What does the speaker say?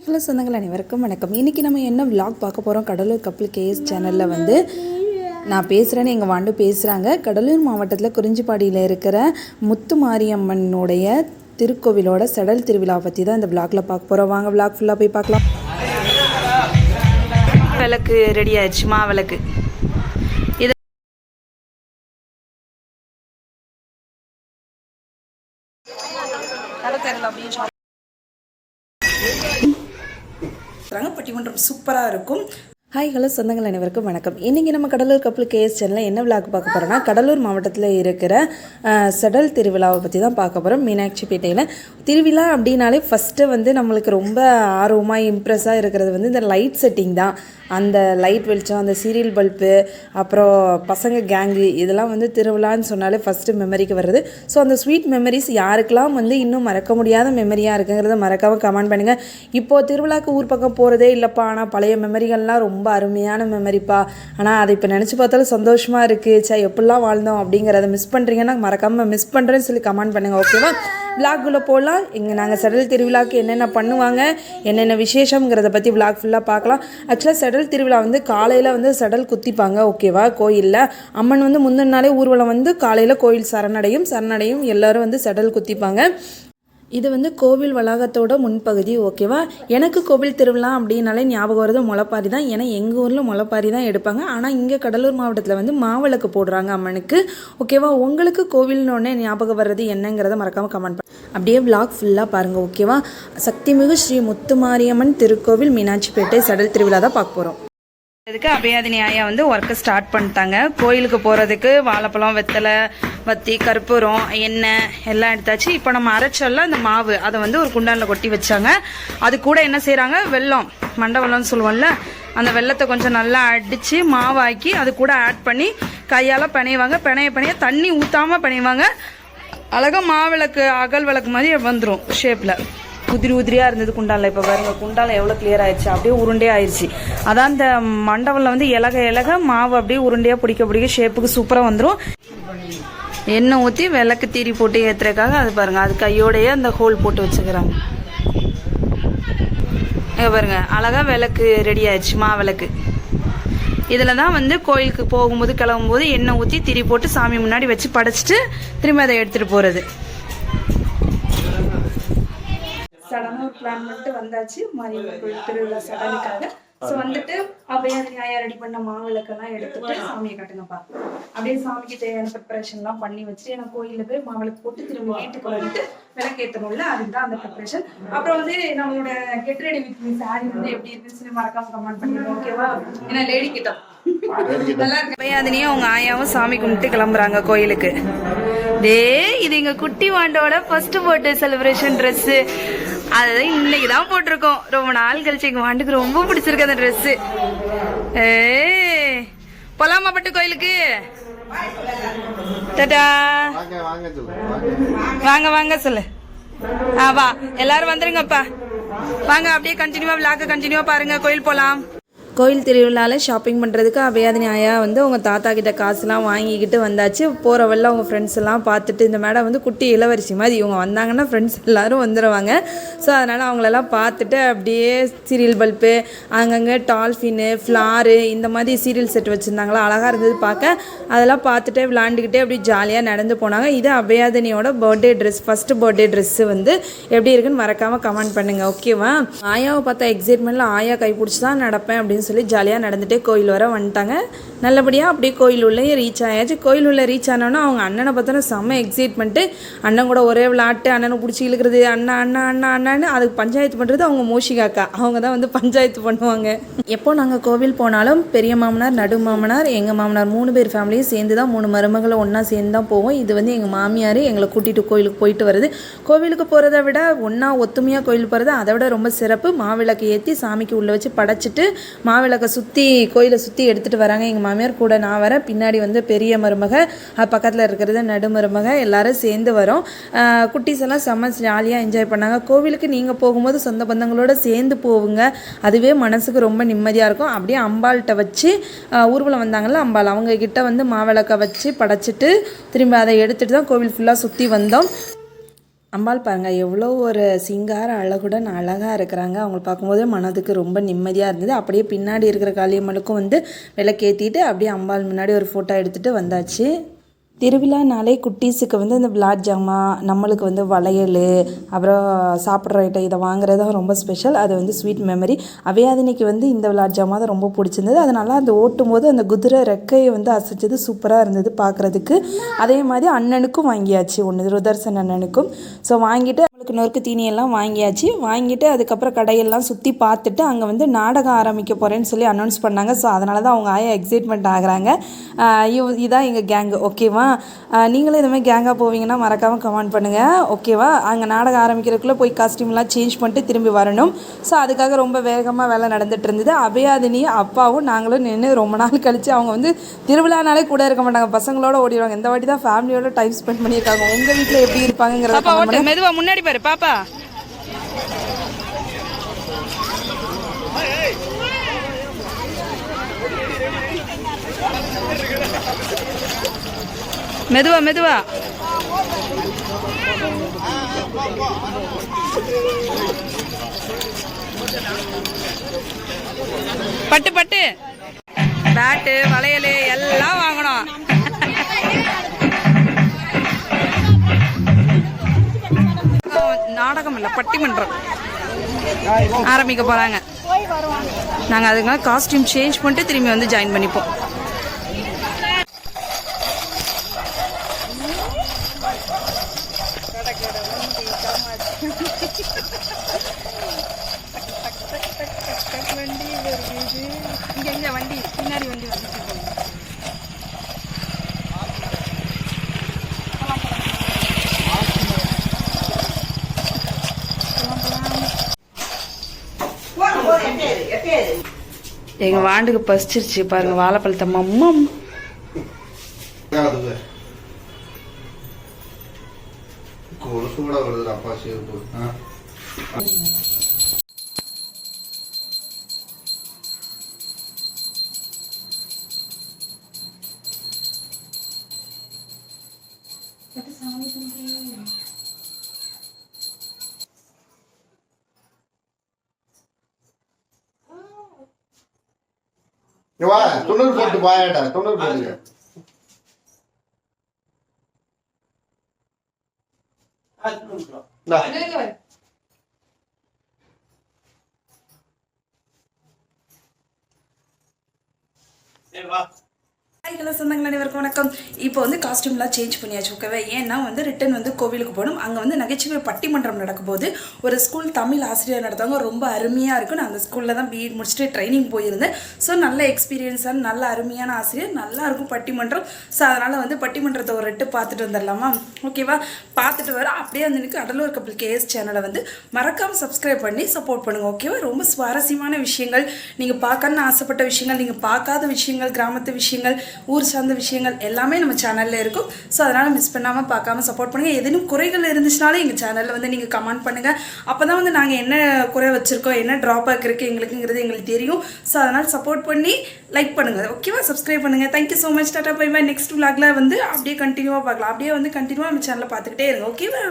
Hello சொந்தங்கள் அனைவருக்கும் வணக்கம். இன்றைக்கி நம்ம என்ன விலாக் பார்க்க போகிறோம், கடலூர் கப்பல் கேஎஸ் சேனலில் வந்து நான் பேசுகிறேன்னு எங்கள் வாண்டு பேசுகிறாங்க. கடலூர் மாவட்டத்தில் குறிஞ்சிப்பாடியில் இருக்கிற முத்து மாரியம்மனுடைய திருக்கோவிலோட செடல் திருவிழா பற்றி தான் இந்த விலாகில் பார்க்க போகிறோம். வாங்க விலாக் ஃபுல்லாக போய் பார்க்கலாம். விளக்கு ரெடி ஆயிடுச்சு, மாவிளக்கு. பட்டிமன்றம் சூப்பராக இருக்கும். ஹாய் ஹலோ சொந்தங்கள் அனைவருக்கும் வணக்கம். இன்றைக்கி நம்ம கடலூர் கப்பல் கேஎஸ் சேனலில் என்ன விழாக்கு பார்க்க போகிறோன்னா, கடலூர் மாவட்டத்தில் இருக்கிற செடல் திருவிழாவை பற்றி தான் பார்க்க போகிறோம். மீனாட்சிப்பேட்டையில் திருவிழா அப்படின்னாலே ஃபஸ்ட்டு வந்து நம்மளுக்கு ரொம்ப ஆர்வமாக இம்ப்ரெஸ்ஸாக இருக்கிறது வந்து இந்த லைட் செட்டிங் தான். அந்த லைட் வெளிச்சம், அந்த சீரியல் பல்பு, அப்புறம் பசங்க கேங்கு, இதெல்லாம் வந்து திருவிழான்னு சொன்னாலே ஃபஸ்ட்டு மெமரிக்கு வருது. ஸோ அந்த ஸ்வீட் மெமரிஸ் யாருக்கெல்லாம் வந்து இன்னும் மறக்க முடியாத மெமரியாக இருக்குங்கிறத மறக்காமல் கமெண்ட் பண்ணுங்கள். இப்போது திருவிழாக்கு ஊர் பக்கம் போகிறதே இல்லைப்பா, ஆனால் பழைய மெமரிகள்லாம் ரொம்ப அருமையான மெமரிப்பா. ஆனால் அதை இப்போ நினச்சி பார்த்தாலும் சந்தோஷமாக இருக்குது. எப்படிலாம் வாழ்ந்தோம் அப்படிங்கிறத மிஸ் பண்ணுறீங்கன்னா மறக்காமல் மிஸ் பண்ணுறேன்னு சொல்லி கமெண்ட் பண்ணுங்கள். ஓகேவா? விளாக்குள்ளே போகலாம். இங்கே நாங்கள் செடல் திருவிழாவுக்கு என்னென்ன பண்ணுவாங்க, என்னென்ன விசேஷங்கிறத பற்றி விளாக் ஃபுல்லாக பார்க்கலாம். ஆக்சுவலாக செடல் திருவிழா வந்து காலையில் வந்து செடல் குத்திப்பாங்க. ஓகேவா? கோயிலில் அம்மன் வந்து முந்தின நாளே ஊர்வலம் வந்து காலையில் கோயில் சரணடையும் எல்லோரும் வந்து செடல் குத்திப்பாங்க. இது வந்து கோவில் வளாகத்தோட முன்பகுதி. ஓகேவா? எனக்கு கோவில் திருவிழா அப்படின்னாலே ஞாபகம் வருது முளைப்பாரி தான். ஏன்னா எங்கள் ஊரில் முளைப்பாரி தான் எடுப்பாங்க. ஆனால் இங்கே கடலூர் மாவட்டத்தில் வந்து மாவிளக்கு போடுறாங்க அம்மனுக்கு. ஓகேவா? உங்களுக்கு கோவில்னோடனே ஞாபகம் வர்றது என்னங்கிறத மறக்காமல் கமெண்ட் பண்ணி அப்படியே விளாக் ஃபுல்லாக பாருங்கள். ஓகேவா? சக்திமிகு ஸ்ரீ முத்துமாரியம்மன் திருக்கோவில் மீனாட்சிப்பேட்டை செடல் திருவிழா தான் பார்க்க போகிறோம். இதுக்கு அபயாதினி ஆயா வந்து ஒர்க்கை ஸ்டார்ட் பண்ணிட்டாங்க. கோயிலுக்கு போகிறதுக்கு வாழைப்பழம், வெத்தலை, வத்தி, கற்பூரம், எண்ணெய் எல்லாம் எடுத்தாச்சு. இப்போ நம்ம அரைச்சல்ல அந்த மாவு அதை வந்து ஒரு குண்டானில் கொட்டி வச்சாங்க. அது கூட என்ன செய்கிறாங்க, வெல்லம், மண்டை வெல்லம்னு சொல்லுவோம்ல, அந்த வெல்லத்தை கொஞ்சம் நல்லா அடித்து மாவாக்கி அது கூட ஆட் பண்ணி கையால் பிணைவாங்க. பிணைய தண்ணி ஊற்றாமல் பிணைவாங்க. அழகாக மாவிளக்கு அகல் விளக்கு மாதிரி வந்துடும் ஷேப்பில். உதிரியாக இருந்தது குண்டாலில். இப்போ பாருங்க, குண்டால எவ்வளோ கிளியர் ஆயிடுச்சு, அப்படியே உருண்டே ஆயிடுச்சு. அதான் இந்த மண்டபத்தில் வந்து இலக மாவு அப்படியே உருண்டையாக பிடிக்க ஷேப்புக்கு சூப்பராக வந்துடும். எண்ணெய் ஊற்றி விளக்கு தீரி போட்டு ஏற்றுறதுக்காக அது பாருங்க, அது கையோடையே அந்த ஹோல் போட்டு வச்சுக்கிறாங்க. பாருங்க, அழகாக விளக்கு ரெடி ஆயிடுச்சு, மாவிளக்கு. இதில் தான் வந்து கோயிலுக்கு போகும்போது கிளம்பும்போது எண்ணெய் ஊற்றி திரி போட்டு சாமி முன்னாடி வச்சு படைச்சிட்டு திரும்ப அதை எடுத்துகிட்டு போகிறது. சடனாக ஒரு பிளான் பண்ணிட்டு வந்தாச்சு மாரியம்மன் கோயில் திருவிழா சடனுக்காக. ஸோ வந்துட்டு அபயாதினி ஆயா ரெடி பண்ண மாவிளக்கெல்லாம் எடுத்துட்டு சாமியை கட்டுங்கப்பா. அப்படியே சாமிக்கு தேவையான ப்ரிப்பரேஷன்லாம் பண்ணி வச்சுட்டு எனக்கு கோயிலில் போய் மாவிளக்கு போட்டு திரும்ப வீட்டுக்கு வந்துட்டு விளக்கேற்றணும்ல, அதுதான் அந்த ப்ரிப்பரேஷன். அப்புறம் வந்து நம்மளோட get ready with me sorry வந்து எப்படி இருக்குன்னு மறக்காம கமெண்ட் பண்ணிடுவோம். ஓகேவா? ஏன்னா லேடி கிட்டோம் நல்லா இருக்கு. அபயாதினியும் அவங்க ஆயாவும் சாமி கும்பிட்டு கிளம்புறாங்க கோயிலுக்கு. இது எங்க குட்டி வாண்டோட ஃபர்ஸ்ட் பர்த்டே செலிப்ரேஷன் ட்ரெஸ்ஸு. அதுதான் இன்னைக்கு தான் போட்டிருக்கோம். ரொம்ப நாள் கழிச்சு எங்க வாண்டுக்கு ரொம்ப பிடிச்சிருக்கு அந்த ட்ரெஸ். போலாமா பட்டு கோயிலுக்கு? டாடா. வாங்க சொல்லு. வா எல்லாரும் வந்துருங்கப்பா. வாங்க, அப்படியே கண்டினியூவா விளாக கண்டினியூவா பாருங்க. கோயில் போலாம். கோயில் திருவிழாவில் ஷாப்பிங் பண்ணுறதுக்கு அபயாதினி ஆயா வந்து அவங்க தாத்தா கிட்ட காசுலாம் வாங்கிக்கிட்டு வந்தாச்சு. போகிறவெல்லாம் அவங்க ஃப்ரெண்ட்ஸ் எல்லாம் பார்த்துட்டு, இந்த மேடம் வந்து குட்டி இளவரசி மாதிரி, இவங்க வந்தாங்கன்னா ஃப்ரெண்ட்ஸ் எல்லோரும் வந்துடுவாங்க. ஸோ அதனால் அவங்களெல்லாம் பார்த்துட்டு அப்படியே சீரியல் பல்பு, அங்கங்கே டால்ஃபின்னு, ஃப்ளாரு, இந்த மாதிரி சீரியல் செட் வச்சுருந்தாங்களா, அழகாக இருந்தது பார்க்க. அதெல்லாம் பார்த்துட்டு விளாண்டுக்கிட்டே அப்படி ஜாலியாக நடந்து போனாங்க. இது அபயாதினியோட birthday dress, first birthday dress வந்து எப்படி இருக்குன்னு மறக்காமல் கமெண்ட் பண்ணுங்கள். ஓகேவா? ஆயாவை பார்த்தா எக்ஸைட்மெண்ட்டில் ஆயா கைப்பிடிச்சி தான் நடப்பேன் அப்படின்னு சொல்லி ஜாலியாக நடந்துகிட்டே கோயில் வர வந்துட்டாங்க. நல்லபடியாக அப்படியே கோயில் உள்ளே ரீச் ஆயாச்சு. கோயில் உள்ள ரீச் ஆனோன்னா அவங்க அண்ணனை பார்த்தோன்னா செம்ம எக்ஸைட்மெண்ட்டு. அண்ணன் கூட ஒரே விளாட்டு, அண்ணனை பிடிச்சி இழுக்கிறது, அண்ணான்னு அதுக்கு பஞ்சாயத்து பண்ணுறது அவங்க மோஷிகாக்கா. அவங்க தான் வந்து பஞ்சாயத்து பண்ணுவாங்க. எப்போ நாங்கள் கோவில் போனாலும் பெரிய மாமனார், நடு மாமனார், எங்கள் மாமனார் 3 பேர் ஃபேமிலியும் சேர்ந்து தான், 3 மருமகளை ஒன்றா சேர்ந்து தான் போவோம். இது வந்து எங்கள் மாமியார் எங்களை கூட்டிகிட்டு கோயிலுக்கு போயிட்டு வருது. கோவிலுக்கு போகிறத விட ஒன்றா ஒத்துமையாக கோயில் போகிறது அதை விட ரொம்ப சிறப்பு. மாவிளக்கு ஏற்றி சாமிக்கு உள்ளே வச்சு படைச்சிட்டு மாவிளக்கை சுற்றி கோயிலை சுற்றி எடுத்துகிட்டு வராங்க எங்கள் மாமியார். கூட நான் வரேன், பின்னாடி வந்து பெரிய மருமக, அது பக்கத்தில் இருக்கிறது நடுமருமக, எல்லோரும் சேர்ந்து வரோம். குட்டீஸ் எல்லாம் செம்ம ஜாலியாக என்ஜாய் பண்ணாங்க. கோவிலுக்கு நீங்கள் போகும்போது சொந்த பந்தங்களோடு சேர்ந்து போவுங்க, அதுவே மனசுக்கு ரொம்ப நிம்மதியாக இருக்கும். அப்படியே அம்பாள்கிட்ட வச்சு ஊர்வலம் வந்தாங்கள்ல அம்பாள், அவங்கக்கிட்ட வந்து மாவிளக்கை வச்சு படைச்சிட்டு திரும்ப அதை எடுத்துகிட்டு தான் கோவில் ஃபுல்லாக சுற்றி வந்தோம். அம்பாள் பாருங்கள் எவ்வளோ ஒரு சிங்கார அழகுடன் அழகாக இருக்கிறாங்க. அவங்கள பார்க்கும்போது மனதுக்கு ரொம்ப நிம்மதியாக இருந்தது. அப்படியே பின்னாடி இருக்கிற காளியம்மனுக்கும் வந்து விளக்கேற்றிட்டு அப்படியே அம்பாள் முன்னாடி ஒரு ஃபோட்டோ எடுத்துகிட்டு வந்தாச்சு. திருவிழானாலே குட்டீஸுக்கு வந்து இந்த விளாட் ஜாமான், நம்மளுக்கு வந்து வளையல், அப்புறம் சாப்பிட்ற ஐட்டம் இதை வாங்குறது தான் ரொம்ப ஸ்பெஷல். அது வந்து ஸ்வீட் மெமரி. அவையாதினிக்கு வந்து இந்த விளாட் ஜாமான் தான் ரொம்ப பிடிச்சிருந்தது. அதனால் அந்த ஓட்டும் போது அந்த குதிரை ரெக்கையை வந்து அசைச்சது சூப்பராக இருந்தது பார்க்குறதுக்கு. அதே மாதிரி அண்ணனுக்கும் வாங்கியாச்சு ஒன்று, ருதர்சன் அண்ணனுக்கும். ஸோ வாங்கிட்டு அவங்களுக்கு நொறுக்கு தீனியெல்லாம் வாங்கியாச்சு. வாங்கிட்டு அதுக்கப்புறம் கடையெல்லாம் சுற்றி பார்த்துட்டு அங்கே வந்து நாடகம் ஆரம்பிக்க போகிறேன்னு சொல்லி அனௌன்ஸ் பண்ணாங்க. ஸோ அதனால தான் அவங்க ஆயா எக்ஸைட்மெண்ட் ஆகுறாங்க. இதுதான் எங்கள் கேங்கு, ஓகேவா? நீங்களும் இதுமாதிரி கேங்காக போவீங்கன்னா மறக்காமல் கமெண்ட் பண்ணுங்கள், ஓகேவா? அங்கே நாடகம் ஆரம்பிக்கிறதுக்குள்ளே போய் காஸ்டியூம்லாம் சேஞ்ச் பண்ணிட்டு திரும்பி வரணும். ஸோ அதுக்காக ரொம்ப வேகமாக வேலை நடந்துகிட்டு இருந்தது. அபயாதினியும் அப்பாவும் நாங்களும் நின்று ரொம்ப நாள் கழித்து, அவங்க வந்து திருவிழானாலே கூட இருக்க மாட்டாங்க, பசங்களோட ஓடிடுவாங்க. இந்த வாட்டி தான் ஃபேமிலியோட டைம் ஸ்பெண்ட் பண்ணியிருக்காங்க. உங்கள் வீட்டில் எப்படி இருப்பாங்கிறத மெதுவாக முன்னாடி பாரு பாப்பா. மெதுவா மெதுவா. பட்டு பட்டு பேட்டு வளையல் எல்லாம் வாங்கணும். நாடகம் இல்லை, பட்டிமன்றம் ஆரம்பிக்க போறாங்க. நாங்கள் அதுக்காக காஸ்டியூம் சேஞ்ச் பண்ணிட்டு திரும்பி வந்து ஜாயின் பண்ணிப்போம். வண்டி பின்னாடி வண்டி வந்து எங்க வாண்டுக்கு பசிச்சிருச்சு பாருங்க. வாழைப்பழத்தை மம்மம் தொண்ணூறு போட்டு பாயடா, 90 போடுங்க. ஹலோ சொந்தங்கள் அனைவருக்கும் வணக்கம். இப்போ வந்து காஸ்டியூம்லாம் சேஞ்ச் பண்ணியாச்சு, ஓகேவா? ஏன்னா வந்து ரிட்டன் வந்து கோவிலுக்கு போகணும். அங்கே வந்து நகைச்சுவை பட்டிமன்றம் நடக்கும்போது ஒரு ஸ்கூல் தமிழ் ஆசிரியர் நடத்துவாங்க, ரொம்ப அருமையாக இருக்கும். நான் அந்த ஸ்கூலில் தான் பிஎட் முடிச்சுட்டு ட்ரைனிங் போயிருந்தேன். ஸோ நல்ல எக்ஸ்பீரியன்ஸான நல்ல அருமையான ஆசிரியர், நல்லாயிருக்கும் பட்டிமன்றம். ஸோ அதனால் வந்து பட்டிமன்றத்தை ஒரு ரெட்டு பார்த்துட்டு வந்துடலாமா, ஓகேவா? பார்த்துட்டு வர அப்படியே வந்து எனக்கு கடலூர் கப்பல் கேஎஸ் சேனலை வந்து மறக்காமல் சப்ஸ்கிரைப் பண்ணி சப்போர்ட் பண்ணுங்கள், ஓகேவா? ரொம்ப சுவாரஸ்யமான விஷயங்கள், நீங்கள் பார்க்கணுன்னு ஆசைப்பட்ட விஷயங்கள், நீங்கள் பார்க்காத விஷயங்கள், கிராமத்து விஷயங்கள், ஊர் சார்ந்த விஷயங்கள் எல்லாமே நம்ம சேனலில் இருக்கும். ஸோ அதனால் மிஸ் பண்ணாமல் பார்க்காம சப்போர்ட் பண்ணுங்கள். எதுவும் குறைகள் இருந்துச்சுனாலும் எங்கள் சேனலில் வந்து நீங்கள் கமெண்ட் பண்ணுங்கள். அப்போ தான் வந்து நாங்கள் என்ன குறை வச்சுருக்கோம், என்ன ட்ராபேக் இருக்குது எங்களுக்குங்கிறது எங்களுக்கு தெரியும். ஸோ அதனால் சப்போர்ட் பண்ணி லைக் பண்ணுங்கள், ஓகேவா? சப்ஸ்கிரைப் பண்ணுங்கள். Thank you so much. டாட்டா பை பை. நெக்ஸ்ட் விளாகில் வந்து அப்படியே கண்டினியூவாக பார்க்கலாம். அப்படியே வந்து கண்டினியூவாக நம்ம சேனலில் பார்த்துக்கிட்டே இருங்க, ஓகேவா?